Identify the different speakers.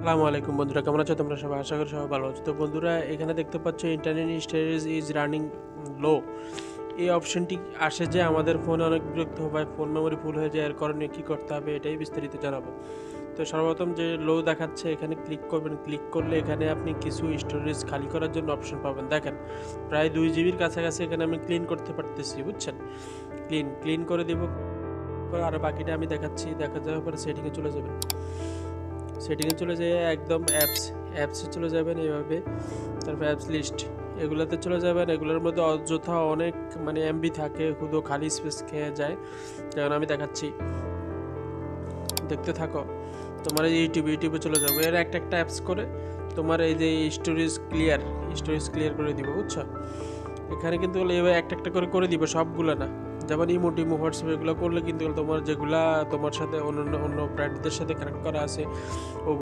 Speaker 1: আসসালামু আলাইকুম বন্ধুরা, কেমন আছো তোমরা সবাই? আশা করি সবাই ভালো আছো। তো বন্ধুরা, এখানে দেখতে পাচ্ছ ইন্টারনেট স্টোরেজ ইজ রানিং লো। এই অপশনটি আসে যে আমাদের ফোনে অনেক বিরক্ত হয়, ফোন মেমোরি ফুল হয়ে যায়। এর কারণে কী করতে হবে এটাই বিস্তারিত জানাবো। তো সর্বপ্রথম যে লো দেখাচ্ছে এখানে ক্লিক করবেন। ক্লিক করলে এখানে আপনি কিছু স্টোরেজ খালি করার জন্য অপশন পাবেন। দেখেন প্রায় 2 জিবির কাছাকাছি এখানে আমি ক্লিন করতে পারতেছি, বুঝছেন? ক্লিন করে দিব। আর বাকিটা আমি দেখাচ্ছি। দেখা যাওয়ার পরে সেটিংয়ে চলে যাবেন। সেটিংয়ে চলে যেয়ে একদম অ্যাপসে চলে যাবেন এইভাবে। তারপর অ্যাপস লিস্ট এগুলোতে চলে যাবেন। এগুলোর মধ্যে অযথা অনেক এমবি থাকে, শুধু খালি স্পেস খেয়ে যায়। যেমন আমি দেখাচ্ছি, দেখতে থাকো। তোমার এই ইউটিউবে চলে যাবো। এর একটা অ্যাপস করে তোমার এই যে স্টোরেজ ক্লিয়ার করে দিব, বুঝছো? এখানে কিন্তু এইভাবে একটা করে করে দিব, সবগুলো না। যেমন ইমো হোয়াটসঅ্যাপ এগুলো করলে কিন্তু তোমার যেগুলা তোমার সাথে অন্য ফ্রেন্ডদের সাথে কানেক্ট করা আছে